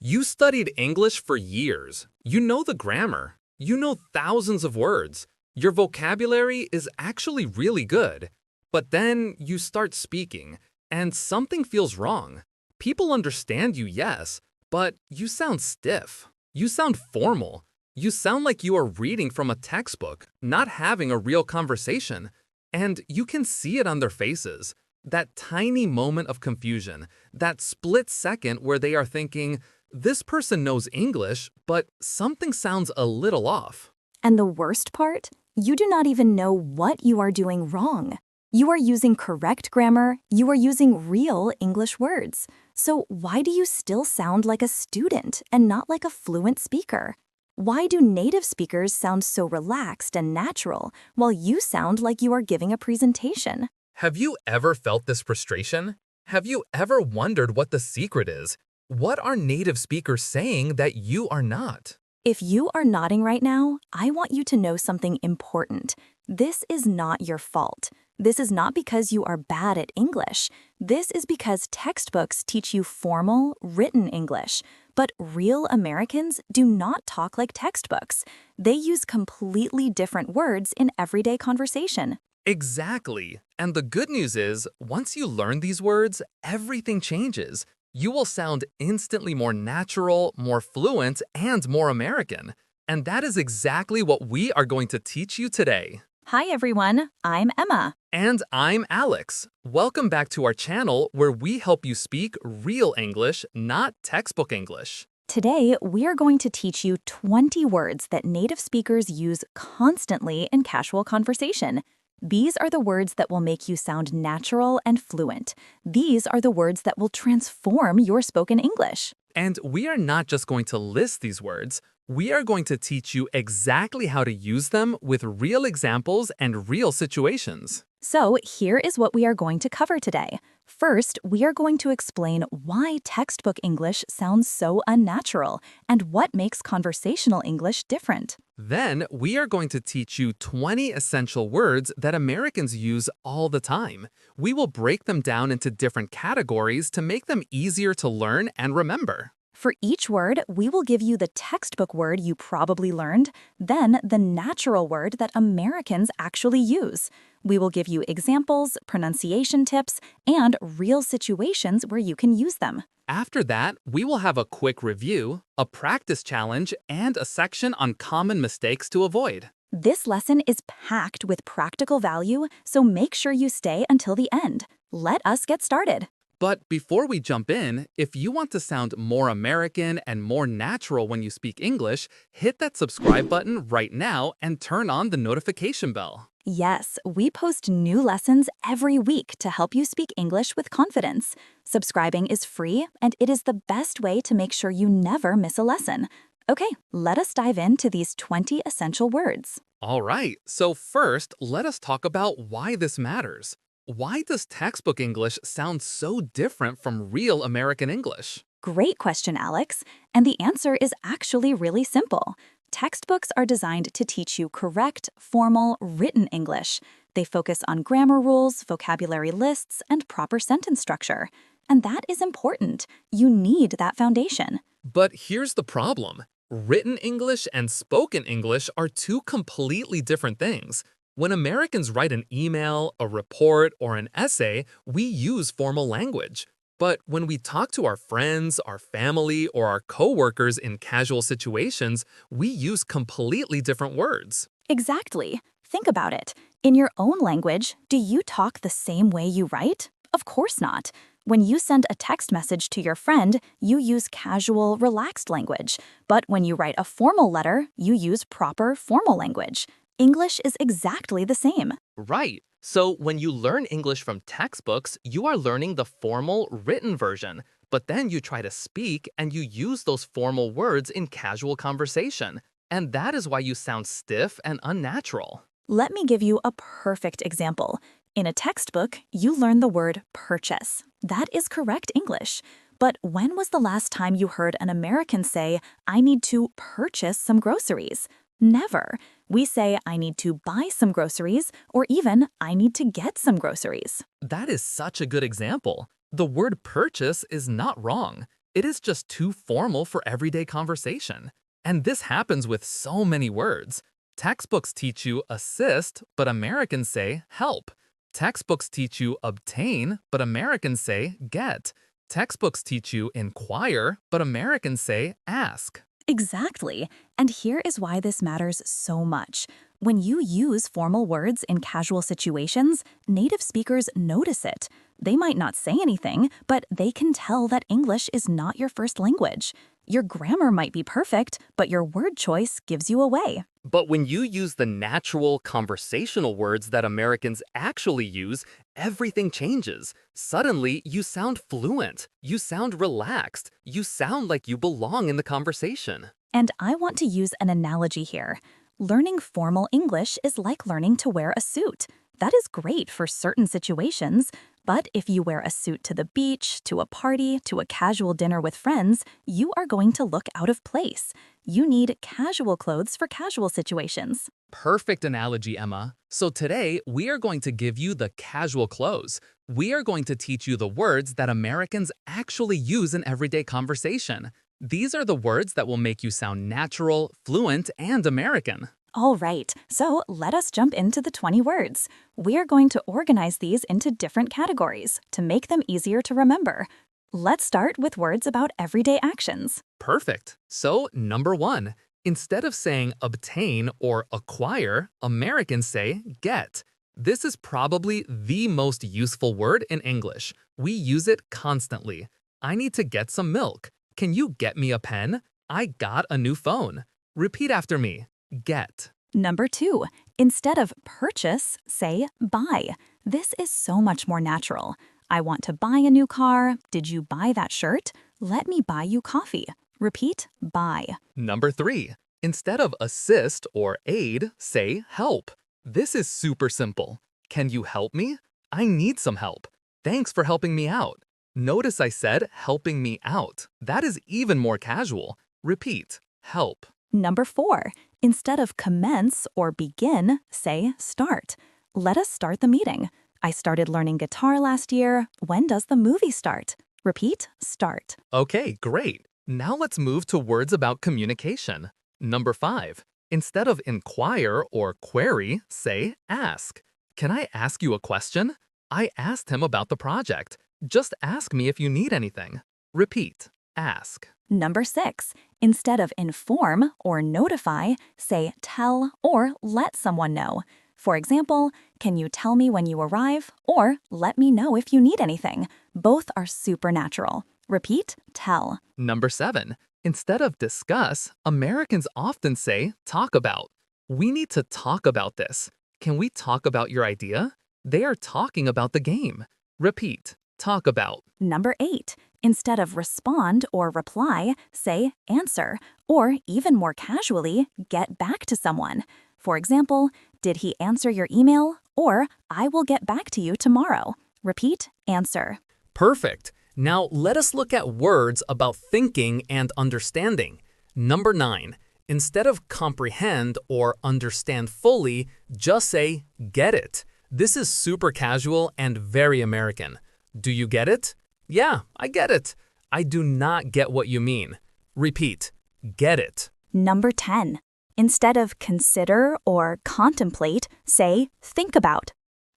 You studied English for years. You know the grammar. You know thousands of words. Your vocabulary is actually really good. But then you start speaking, and something feels wrong. People understand you, yes, but you sound stiff. You sound formal. You sound like you are reading from a textbook, not having a real conversation. And you can see it on their faces. That tiny moment of confusion, that split second where they are thinking, this person knows English, but something sounds a little off. And the worst part? You do not even know what you are doing wrong. You are using correct grammar, you are using real English words. So why do you still sound like a student and not like a fluent speaker? Why do native speakers sound so relaxed and natural while you sound like you are giving a presentation? Have you ever felt this frustration? Have you ever wondered what the secret is? What are native speakers saying that you are not? If you are nodding right now, I want you to know something important. This is not your fault. This is not because you are bad at English. This is because textbooks teach you formal, written English. But real Americans do not talk like textbooks. They use completely different words in everyday conversation. Exactly. And the good news is, once you learn these words, everything changes. You will sound instantly more natural, more fluent, and more American. And that is exactly what we are going to teach you today. Hi everyone, I'm Emma. And I'm Alex. Welcome back to our channel where we help you speak real English, not textbook English. Today, we are going to teach you 20 words that native speakers use constantly in casual conversation. These are the words that will make you sound natural and fluent. These are the words that will transform your spoken English. And we are not just going to list these words, we are going to teach you exactly how to use them with real examples and real situations. So here is what we are going to cover today. First, we are going to explain why textbook English sounds so unnatural and what makes conversational English different. Then, we are going to teach you 20 essential words that Americans use all the time. We will break them down into different categories to make them easier to learn and remember. For each word, we will give you the textbook word you probably learned, then the natural word that Americans actually use. We will give you examples, pronunciation tips, and real situations where you can use them. After that, we will have a quick review, a practice challenge, and a section on common mistakes to avoid. This lesson is packed with practical value, so make sure you stay until the end. Let us get started. But before we jump in, if you want to sound more American and more natural when you speak English, hit that subscribe button right now and turn on the notification bell. Yes, we post new lessons every week to help you speak English with confidence. Subscribing is free, and it is the best way to make sure you never miss a lesson. Okay, let us dive into these 20 essential words. All right, so first, let us talk about why this matters. Why does textbook English sound so different from real American English? Great question, Alex. And the answer is actually really simple. Textbooks are designed to teach you correct, formal, written English. They focus on grammar rules, vocabulary lists, and proper sentence structure. And that is important. You need that foundation. But here's the problem. Written English and spoken English are two completely different things. When Americans write an email, a report, or an essay, we use formal language. But when we talk to our friends, our family, or our coworkers in casual situations, we use completely different words. Exactly. Think about it. In your own language, do you talk the same way you write? Of course not. When you send a text message to your friend, you use casual, relaxed language. But when you write a formal letter, you use proper, formal language. English is exactly the same. Right. So when you learn English from textbooks, you are learning the formal, written version. But then you try to speak and you use those formal words in casual conversation. And that is why you sound stiff and unnatural. Let me give you a perfect example. In a textbook, you learn the word purchase. That is correct English. But when was the last time you heard an American say, I need to purchase some groceries? Never. We say, I need to buy some groceries, or even, I need to get some groceries. That is such a good example. The word purchase is not wrong. It is just too formal for everyday conversation. And this happens with so many words. Textbooks teach you assist, but Americans say help. Textbooks teach you obtain, but Americans say get. Textbooks teach you inquire, but Americans say ask. Exactly. And here is why this matters so much. When you use formal words in casual situations, native speakers notice it. They might not say anything, but they can tell that English is not your first language. Your grammar might be perfect, but your word choice gives you away. But when you use the natural conversational words that Americans actually use, everything changes. Suddenly, you sound fluent. You sound relaxed. You sound like you belong in the conversation. And I want to use an analogy here. Learning formal English is like learning to wear a suit. That is great for certain situations, but if you wear a suit to the beach, to a party, to a casual dinner with friends, you are going to look out of place. You need casual clothes for casual situations. Perfect analogy, Emma. So today, we are going to give you the casual clothes. We are going to teach you the words that Americans actually use in everyday conversation. These are the words that will make you sound natural, fluent, and American. All right, so let us jump into the 20 words. We are going to organize these into different categories to make them easier to remember. Let's start with words about everyday actions. Perfect. So, number 1, instead of saying obtain or acquire, Americans say get. This is probably the most useful word in English. We use it constantly. I need to get some milk. Can you get me a pen? I got a new phone. Repeat after me. Get. Number 2, instead of purchase, say buy. This is so much more natural. I want to buy a new car. Did you buy that shirt? Let me buy you coffee. Repeat, buy. Number 3, instead of assist or aid, say help. This is super simple. Can you help me? I need some help. Thanks for helping me out. Notice I said helping me out. That is even more casual. Repeat, help. Number 4, instead of commence or begin, say start. Let us start the meeting. I started learning guitar last year. When does the movie start? Repeat, start. Okay, great. Now let's move to words about communication. Number 5, instead of inquire or query, say ask. Can I ask you a question? I asked him about the project. Just ask me if you need anything. Repeat, ask. Number 6, instead of inform or notify, say tell or let someone know. For example, can you tell me when you arrive? Or let me know if you need anything. Both are supernatural. Repeat, tell. Number 7, instead of discuss, Americans often say talk about. We need to talk about this. Can we talk about your idea? They are talking about the game. Repeat, talk about. Number 8, instead of respond or reply, say answer, or even more casually, get back to someone. For example, did he answer your email? Or I will get back to you tomorrow. Repeat, answer. Perfect. Now let us look at words about thinking and understanding. Number 9, instead of comprehend or understand fully, just say get it. This is super casual and very American. Do you get it? Yeah, I get it. I do not get what you mean. Repeat, get it. Number 10, instead of consider or contemplate, say think about.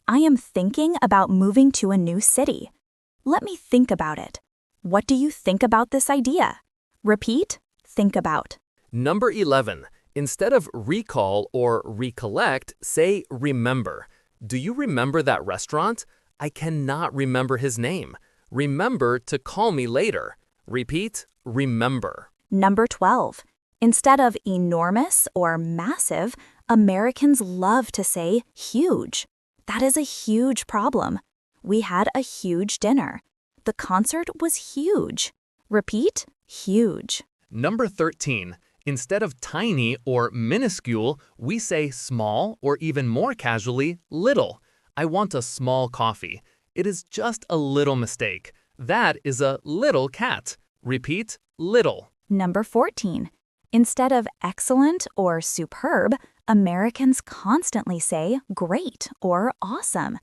I am thinking about moving to a new city. Let me think about it. What do you think about this idea? Repeat, think about. Number 11, instead of recall or recollect, say remember. Do you remember that restaurant? I cannot remember his name. Remember to call me later. Repeat, remember. Number 12, instead of enormous or massive, Americans love to say huge. That is a huge problem. We had a huge dinner. The concert was huge. Repeat, huge. Number 13, instead of tiny or minuscule, we say small or even more casually, little. I want a small coffee. It is just a little mistake. That is a little cat. Repeat, little. Number 14, instead of excellent or superb, Americans constantly say great or awesome.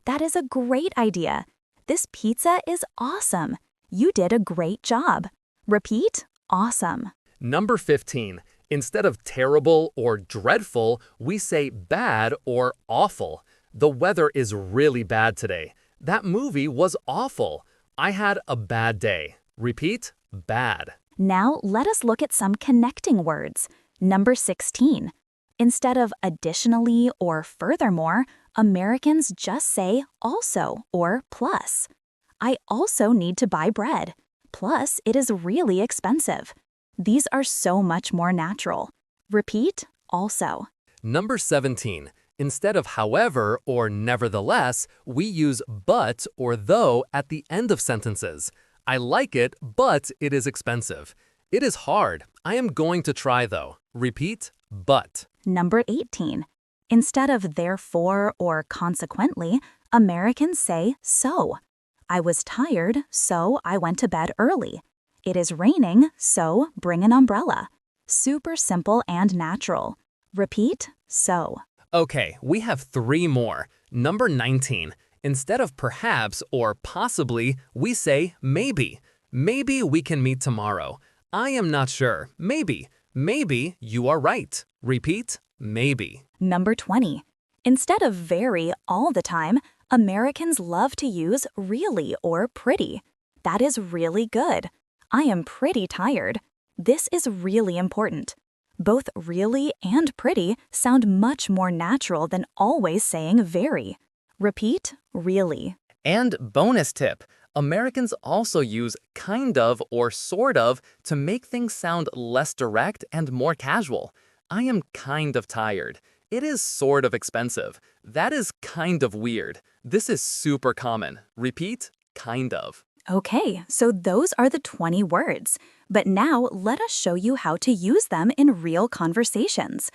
That is a great idea. This pizza is awesome. You did a great job. Repeat, awesome. Number 15. Instead of terrible or dreadful, we say bad or awful. The weather is really bad today. That movie was awful. I had a bad day. Repeat, bad. Now let us look at some connecting words. Number 16. Instead of additionally or furthermore, Americans just say also or plus. I also need to buy bread. Plus, it is really expensive. These are so much more natural. Repeat, also. Number 17. Instead of however or nevertheless, we use but or though at the end of sentences. I like it, but it is expensive. It is hard. I am going to try though. Repeat, but. Number 18. Instead of therefore or consequently, Americans say so. I was tired, so I went to bed early. It is raining, so bring an umbrella. Super simple and natural. Repeat, so. Okay, we have 3 more. Number 19. Instead of perhaps or possibly, we say maybe. Maybe we can meet tomorrow. I am not sure. Maybe. Maybe you are right. Repeat, maybe. Number 20. Instead of very all the time, Americans love to use really or pretty. That is really good. I am pretty tired. This is really important. Both really and pretty sound much more natural than always saying very. Repeat, really. And bonus tip, Americans also use kind of or sort of to make things sound less direct and more casual. I am kind of tired. It is sort of expensive. That is kind of weird. This is super common. Repeat, kind of. Okay, so those are the 20 words. But now let us show you how to use them in real conversations.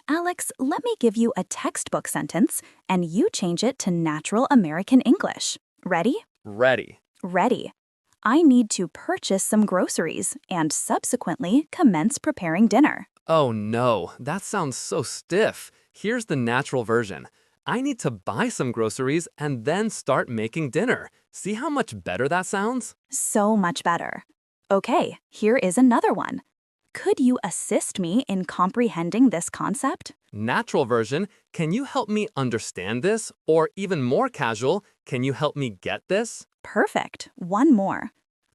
Alex, let me give you a textbook sentence, and you change it to natural American English. Ready? Ready. Ready. I need to purchase some groceries and subsequently commence preparing dinner. Oh no, that sounds so stiff. Here's the natural version. I need to buy some groceries and then start making dinner. See how much better that sounds? So much better. Okay, here is another one. Could you assist me in comprehending this concept? Natural version, can you help me understand this? Or even more casual, can you help me get this? Perfect. One more.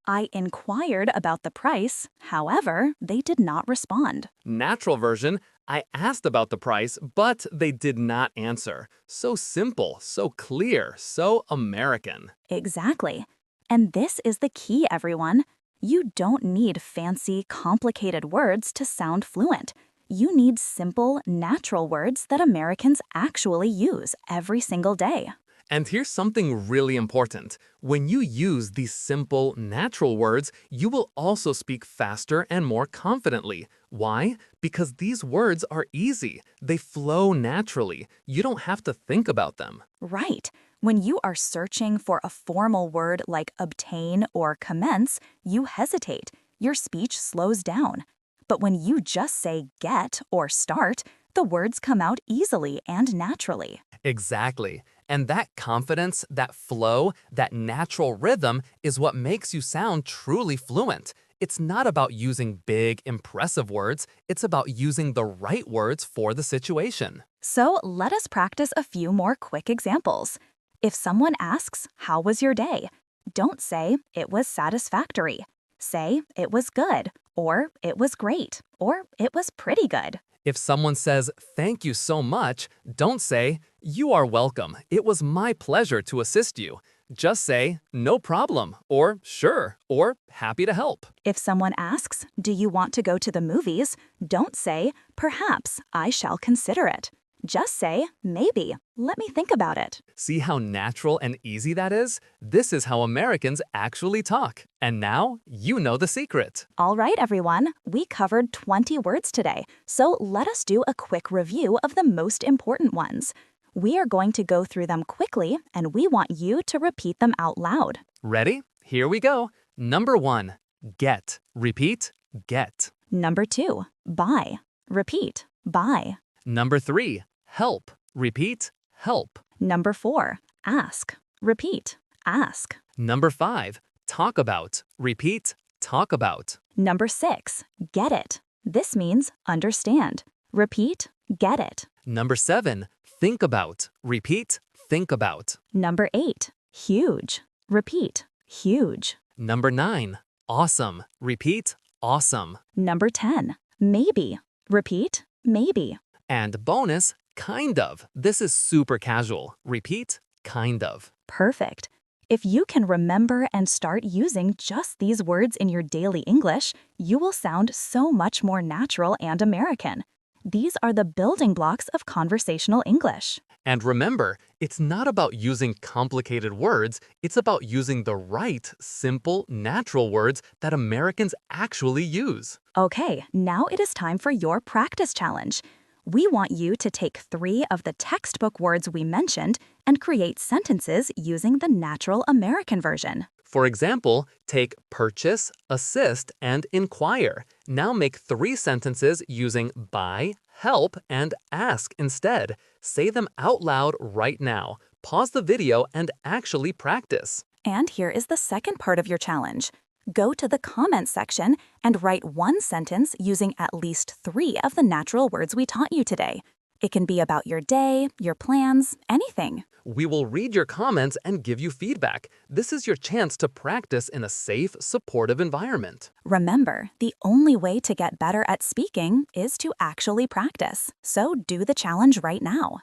I inquired about the price, however, they did not respond. Natural version, I asked about the price, but they did not answer. So simple, so clear, so American. Exactly. And this is the key, everyone. You don't need fancy, complicated words to sound fluent. You need simple, natural words that Americans actually use every single day. And here's something really important. When you use these simple, natural words, you will also speak faster and more confidently. Why? Because these words are easy. They flow naturally. You don't have to think about them. Right. When you are searching for a formal word like obtain or commence, you hesitate. Your speech slows down. But when you just say get or start, the words come out easily and naturally. Exactly. And that confidence, that flow, that natural rhythm is what makes you sound truly fluent. It's not about using big, impressive words. It's about using the right words for the situation. So let us practice a few more quick examples. If someone asks, "How was your day?" don't say, "It was satisfactory." Say, "It was good," or "It was great," or "It was pretty good." If someone says, "Thank you so much," don't say, "You are welcome. It was my pleasure to assist you." Just say, "No problem," or "Sure," or "Happy to help." If someone asks, "Do you want to go to the movies?" don't say, "Perhaps, I shall consider it." Just say, "Maybe. Let me think about it." See how natural and easy that is? This is how Americans actually talk. And now, you know the secret. All right, everyone, we covered 20 words today, so let us do a quick review of the most important ones. We are going to go through them quickly, and we want you to repeat them out loud. Ready? Here we go. Number 1, get. Repeat, get. Number 2, buy. Repeat, buy. Number 3, help. Repeat, help. Number 4, ask. Repeat, ask. Number 5, talk about. Repeat, talk about. Number 6, get it. This means understand. Repeat, get it. Number 7, think about. Repeat, think about. Number 8, huge. Repeat, huge. Number 9, awesome. Repeat, awesome. Number 10, maybe. Repeat, maybe. And bonus, kind of. This is super casual. Repeat, kind of. Perfect. If you can remember and start using just these words in your daily English, you will sound so much more natural and American. These are the building blocks of conversational English. And remember, it's not about using complicated words, it's about using the right, simple, natural words that Americans actually use. Okay, now it is time for your practice challenge. We want you to take 3 of the textbook words we mentioned and create sentences using the natural American version. For example, take purchase, assist, and inquire. Now make 3 sentences using buy, help, and ask instead. Say them out loud right now. Pause the video and actually practice. And here is the second part of your challenge. Go to the comments section and write 1 sentence using at least 3 of the natural words we taught you today. It can be about your day, your plans, anything. We will read your comments and give you feedback. This is your chance to practice in a safe, supportive environment. Remember, the only way to get better at speaking is to actually practice. So do the challenge right now.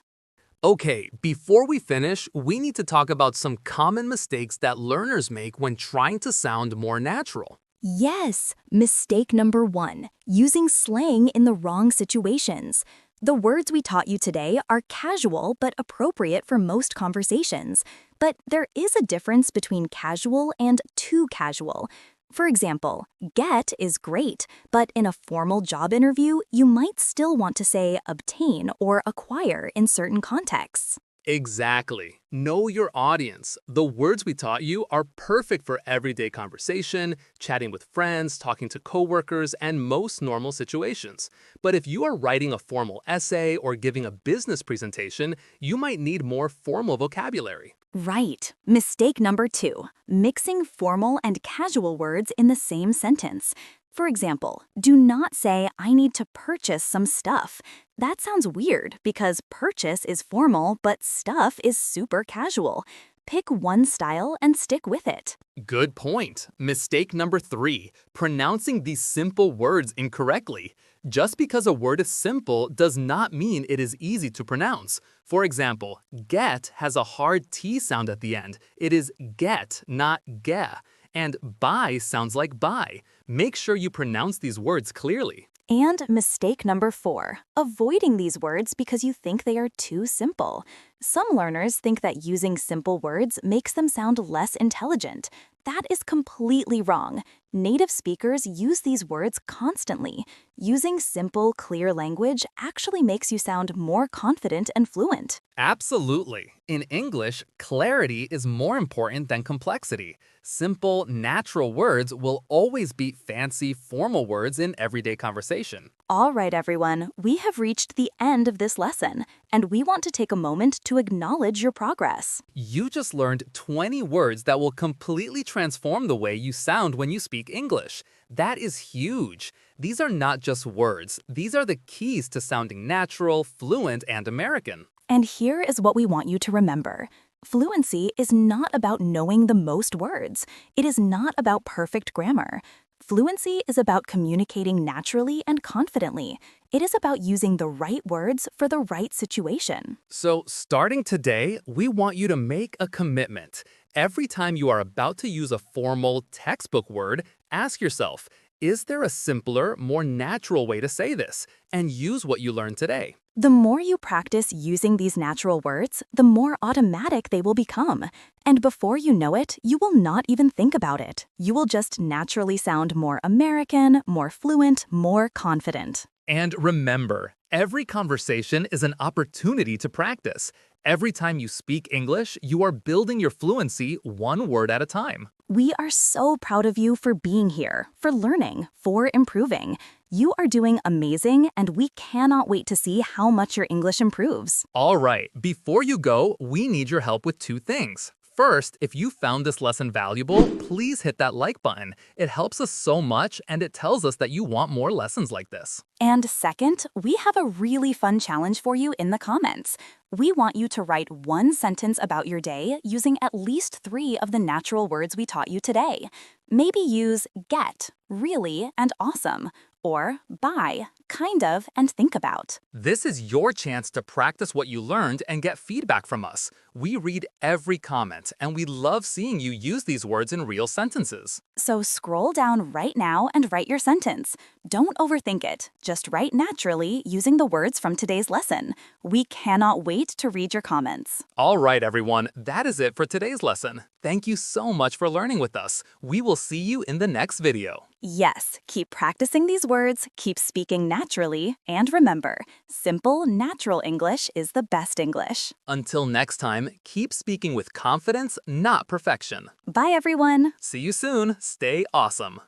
Okay, before we finish, we need to talk about some common mistakes that learners make when trying to sound more natural. Yes, mistake number 1, using slang in the wrong situations. The words we taught you today are casual but appropriate for most conversations. But there is a difference between casual and too casual. For example, get is great, but in a formal job interview, you might still want to say obtain or acquire in certain contexts. Exactly. Know your audience. The words we taught you are perfect for everyday conversation, chatting with friends, talking to coworkers, and most normal situations. But if you are writing a formal essay or giving a business presentation, you might need more formal vocabulary. Right. Mistake number 2, mixing formal and casual words in the same sentence. For example, do not say, I need to purchase some stuff. That sounds weird because purchase is formal, but stuff is super casual. Pick one style and stick with it. Good point. Mistake number 3, pronouncing these simple words incorrectly. Just because a word is simple does not mean it is easy to pronounce. For example, get has a hard T sound at the end. It is get, not ge. And buy sounds like buy. Make sure you pronounce these words clearly. And mistake number 4, avoiding these words because you think they are too simple. Some learners think that using simple words makes them sound less intelligent. That is completely wrong. Native speakers use these words constantly. Using simple, clear language actually makes you sound more confident and fluent. Absolutely. In English, clarity is more important than complexity. Simple, natural words will always beat fancy, formal words in everyday conversation. All right, everyone, we have reached the end of this lesson, and we want to take a moment to acknowledge your progress. You just learned 20 words that will completely transform the way you sound when you speak English. That is huge. These are not just words. These are the keys to sounding natural, fluent, and American. And here is what we want you to remember. Fluency is not about knowing the most words. It is not about perfect grammar. Fluency is about communicating naturally and confidently. It is about using the right words for the right situation. So, starting today, we want you to make a commitment. Every time you are about to use a formal textbook word, ask yourself, is there a simpler, more natural way to say this? And use what you learned today. The more you practice using these natural words, the more automatic they will become. And before you know it, you will not even think about it. You will just naturally sound more American, more fluent, more confident. And remember, every conversation is an opportunity to practice. Every time you speak English, you are building your fluency one word at a time. We are so proud of you for being here, for learning, for improving. You are doing amazing, and we cannot wait to see how much your English improves. All right, before you go, we need your help with 2 things. First, if you found this lesson valuable, please hit that like button. It helps us so much and it tells us that you want more lessons like this. And second, we have a really fun challenge for you in the comments. We want you to write one sentence about your day using at least 3 of the natural words we taught you today. Maybe use get, really, and awesome, or buy, kind of, and think about. This is your chance to practice what you learned and get feedback from us. We read every comment, and we love seeing you use these words in real sentences. So scroll down right now and write your sentence. Don't overthink it. Just write naturally using the words from today's lesson. We cannot wait to read your comments. All right, everyone, that is it for today's lesson. Thank you so much for learning with us. We will see you in the next video. Yes, keep practicing these words, keep speaking naturally, and remember, simple, natural English is the best English. Until next time, keep speaking with confidence, not perfection. Bye, everyone. See you soon. Stay awesome.